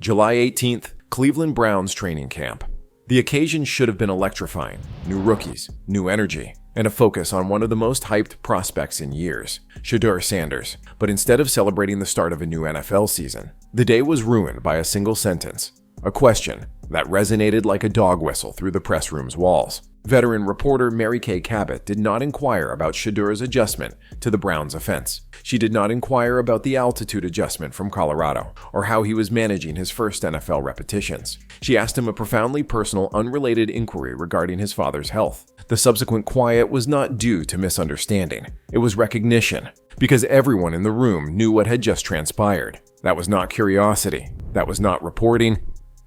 July 18th, Cleveland Browns training camp. The occasion should have been electrifying. New rookies, new energy, and a focus on one of the most hyped prospects in years, Shedeur Sanders. But instead of celebrating the start of a new NFL season, the day was ruined by a single sentence, a question that resonated like a dog whistle through the press room's walls. Veteran reporter Mary Kay Cabot did not inquire about Shedeur's adjustment to the Browns' offense. She did not inquire about the altitude adjustment from Colorado, or how he was managing his first NFL repetitions. She asked him a profoundly personal, unrelated inquiry regarding his father's health. The subsequent quiet was not due to misunderstanding. It was recognition, because everyone in the room knew what had just transpired. That was not curiosity. That was not reporting.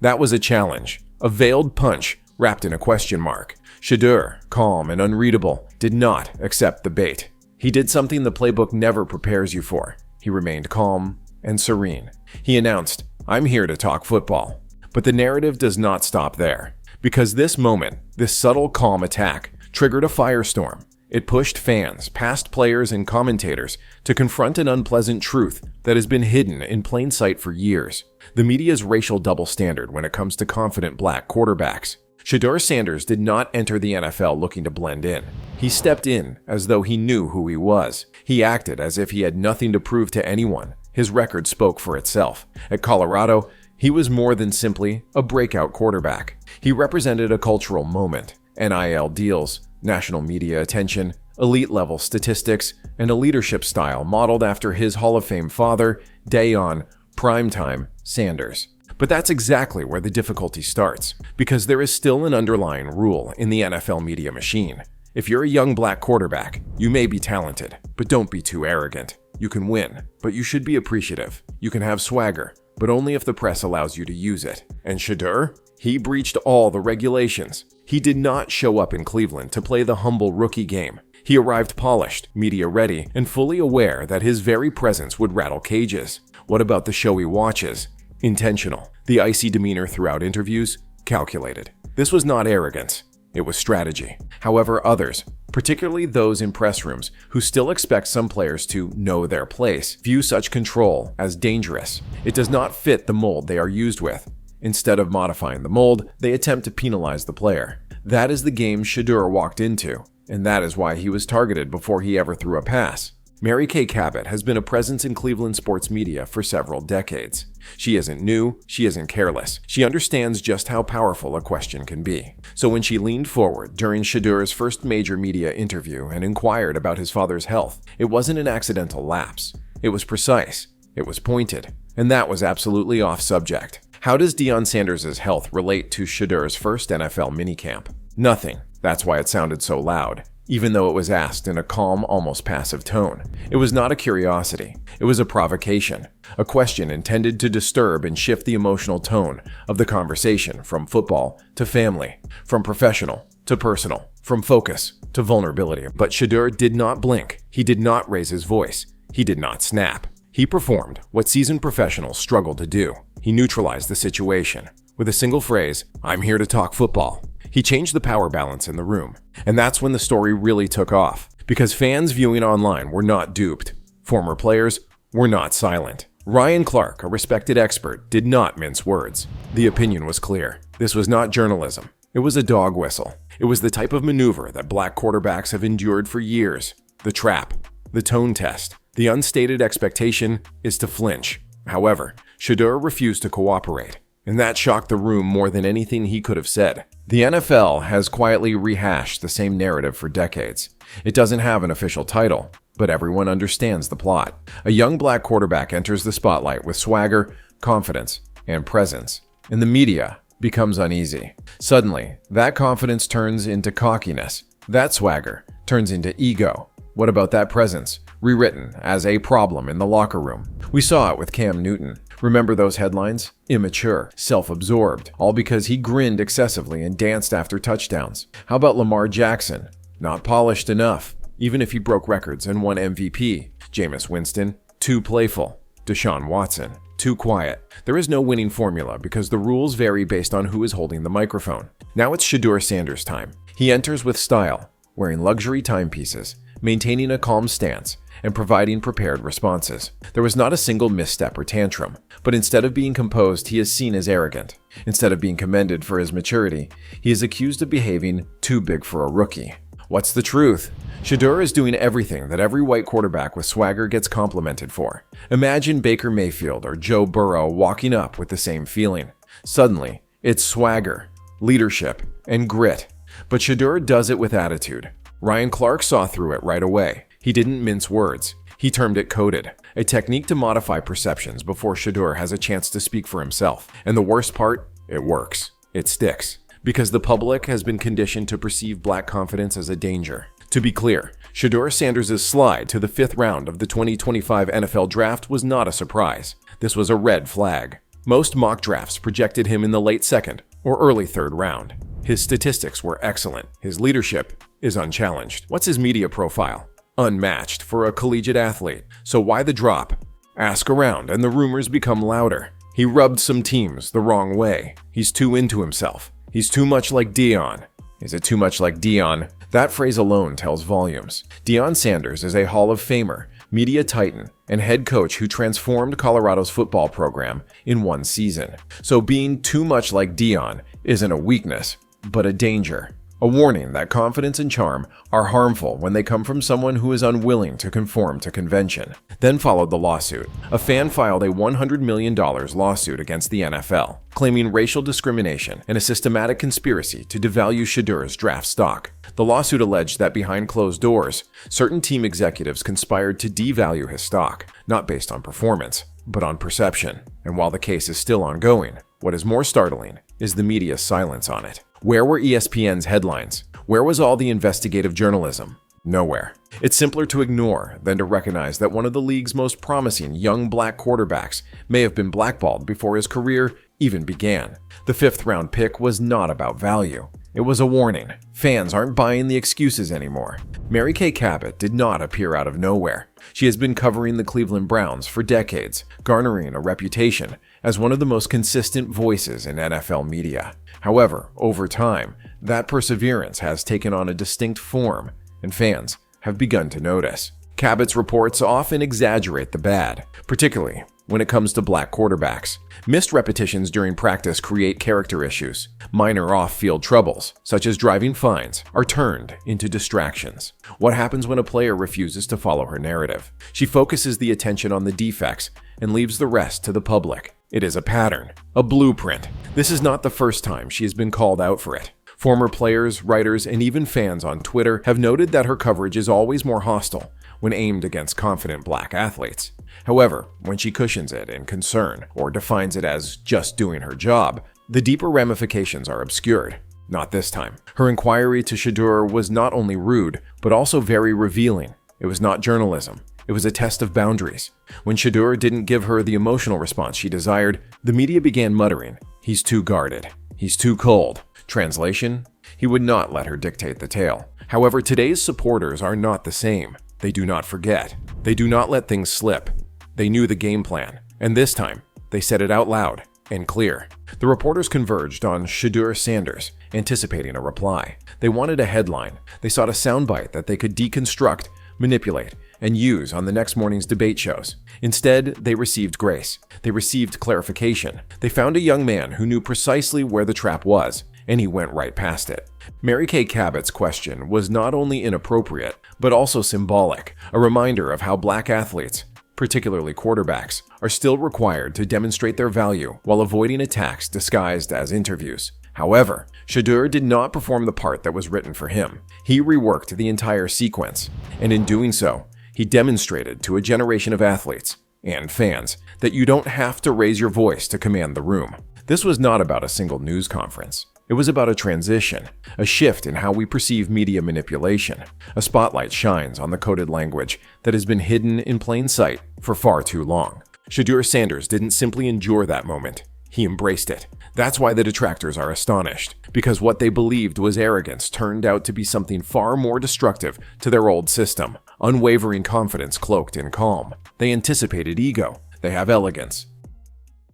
That was a challenge, a veiled punch wrapped in a question mark. Shedeur, calm and unreadable, did not accept the bait. He did something the playbook never prepares you for. He remained calm and serene. He announced, "I'm here to talk football." But the narrative does not stop there, because this moment, this subtle calm attack, triggered a firestorm. It pushed fans, past players, and commentators to confront an unpleasant truth that has been hidden in plain sight for years: the media's racial double standard when it comes to confident black quarterbacks. Shedeur Sanders did not enter the NFL looking to blend in. He stepped in as though he knew who he was. He acted as if he had nothing to prove to anyone. His record spoke for itself. At Colorado, he was more than simply a breakout quarterback. He represented a cultural moment: NIL deals, national media attention, elite-level statistics, and a leadership style modeled after his Hall of Fame father, Deion "Primetime" Sanders. But that's exactly where the difficulty starts, because there is still an underlying rule in the NFL media machine. If you're a young black quarterback, you may be talented, but don't be too arrogant. You can win, but you should be appreciative. You can have swagger, but only if the press allows you to use it. And Shedeur? He breached all the regulations. He did not show up in Cleveland to play the humble rookie game. He arrived polished, media-ready, and fully aware that his very presence would rattle cages. What about the showy watches? Intentional. The icy demeanor throughout interviews? Calculated. This was not arrogance. It was strategy. However, others, particularly those in press rooms who still expect some players to know their place, view such control as dangerous. It does not fit the mold they are used with. Instead of modifying the mold, they attempt to penalize the player. That is the game Shedeur walked into, and that is why he was targeted before he ever threw a pass. Mary Kay Cabot has been a presence in Cleveland sports media for several decades. She isn't new, she isn't careless. She understands just how powerful a question can be. So when she leaned forward during Shedeur's first major media interview and inquired about his father's health, it wasn't an accidental lapse. It was precise, it was pointed, and that was absolutely off subject. How does Deion Sanders' health relate to Shedeur's first NFL minicamp? Nothing. That's why it sounded so loud, even though it was asked in a calm, almost passive tone. It was not a curiosity. It was a provocation, a question intended to disturb and shift the emotional tone of the conversation from football to family, from professional to personal, from focus to vulnerability. But Shedeur did not blink. He did not raise his voice. He did not snap. He performed what seasoned professionals struggle to do. He neutralized the situation with a single phrase: "I'm here to talk football." He changed the power balance in the room. And that's when the story really took off, because fans viewing online were not duped. Former players were not silent. Ryan Clark, a respected expert, did not mince words. The opinion was clear. This was not journalism. It was a dog whistle. It was the type of maneuver that black quarterbacks have endured for years. The trap, the tone test, the unstated expectation is to flinch. However, Shedeur refused to cooperate, and that shocked the room more than anything he could have said. The NFL has quietly rehashed the same narrative for decades. It doesn't have an official title, but everyone understands the plot. A young black quarterback enters the spotlight with swagger, confidence, and presence, and the media becomes uneasy. Suddenly, that confidence turns into cockiness. That swagger turns into ego. What about that presence? Rewritten as a problem in the locker room. We saw it with Cam Newton. Remember those headlines? Immature, self-absorbed, all because he grinned excessively and danced after touchdowns. How about Lamar Jackson? Not polished enough, even if he broke records and won MVP. Jameis Winston? Too playful. Deshaun Watson? Too quiet. There is no winning formula because the rules vary based on who is holding the microphone. Now it's Shedeur Sanders' time. He enters with style, wearing luxury timepieces, maintaining a calm stance, and providing prepared responses. There was not a single misstep or tantrum, but instead of being composed, he is seen as arrogant. Instead of being commended for his maturity, he is accused of behaving too big for a rookie. What's the truth? Shedeur is doing everything that every white quarterback with swagger gets complimented for. Imagine Baker Mayfield or Joe Burrow walking up with the same feeling. Suddenly, it's swagger, leadership, and grit. But Shedeur does it with attitude. Ryan Clark saw through it right away. He didn't mince words. He termed it coded, a technique to modify perceptions before Shedeur has a chance to speak for himself. And the worst part, it works. It sticks. Because the public has been conditioned to perceive black confidence as a danger. To be clear, Shedeur Sanders' slide to the 5th round of the 2025 NFL Draft was not a surprise. This was a red flag. Most mock drafts projected him in the late 2nd or early 3rd round. His statistics were excellent. His leadership is unchallenged. What's his media profile? Unmatched for a collegiate athlete. So why the drop? Ask around and the rumors become louder. He rubbed some teams the wrong way. He's too into himself. He's too much like Deion. Is it too much like Deion? That phrase alone tells volumes. Deion Sanders is a Hall of Famer, media titan, and head coach who transformed Colorado's football program in one season. So being too much like Deion isn't a weakness, but a danger. A warning that confidence and charm are harmful when they come from someone who is unwilling to conform to convention. Then followed the lawsuit. A fan filed a $100 million lawsuit against the NFL, claiming racial discrimination and a systematic conspiracy to devalue Shedeur's draft stock. The lawsuit alleged that behind closed doors, certain team executives conspired to devalue his stock, not based on performance, but on perception. And while the case is still ongoing, what is more startling is the media's silence on it. Where were ESPN's headlines? Where was all the investigative journalism? Nowhere. It's simpler to ignore than to recognize that one of the league's most promising young black quarterbacks may have been blackballed before his career even began. The 5th round pick was not about value. It was a warning. Fans aren't buying the excuses anymore. Mary Kay Cabot did not appear out of nowhere. She has been covering the Cleveland Browns for decades, garnering a reputation as one of the most consistent voices in NFL media. However, over time, that perseverance has taken on a distinct form, and fans have begun to notice. Cabot's reports often exaggerate the bad, particularly when it comes to black quarterbacks. Missed repetitions during practice create character issues. Minor off-field troubles, such as driving fines, are turned into distractions. What happens when a player refuses to follow her narrative? She focuses the attention on the defects and leaves the rest to the public. It is a pattern, a blueprint. This is not the first time she has been called out for it. Former players, writers, and even fans on Twitter have noted that her coverage is always more hostile when aimed against confident black athletes. However, when she cushions it in concern or defines it as just doing her job, the deeper ramifications are obscured. Not this time. Her inquiry to Shedeur was not only rude, but also very revealing. It was not journalism. It was a test of boundaries. When Shedeur didn't give her the emotional response she desired, the media began muttering, "He's too guarded. He's too cold." Translation? He would not let her dictate the tale. However, today's supporters are not the same. They do not forget. They do not let things slip. They knew the game plan, and this time, they said it out loud and clear. The reporters converged on Shedeur Sanders, anticipating a reply. They wanted a headline. They sought a soundbite that they could deconstruct, manipulate, and use on the next morning's debate shows. Instead, they received grace. They received clarification. They found a young man who knew precisely where the trap was, and he went right past it. Mary Kay Cabot's question was not only inappropriate, but also symbolic, a reminder of how black athletes, particularly quarterbacks, are still required to demonstrate their value while avoiding attacks disguised as interviews. However, Shedeur did not perform the part that was written for him. He reworked the entire sequence, and in doing so, he demonstrated to a generation of athletes and fans that you don't have to raise your voice to command the room. This was not about a single news conference. It was about a transition, a shift in how we perceive media manipulation. A spotlight shines on the coded language that has been hidden in plain sight for far too long. Shedeur Sanders didn't simply endure that moment. He embraced it. That's why the detractors are astonished, because what they believed was arrogance turned out to be something far more destructive to their old system. Unwavering confidence cloaked in calm. They anticipated ego. They have elegance.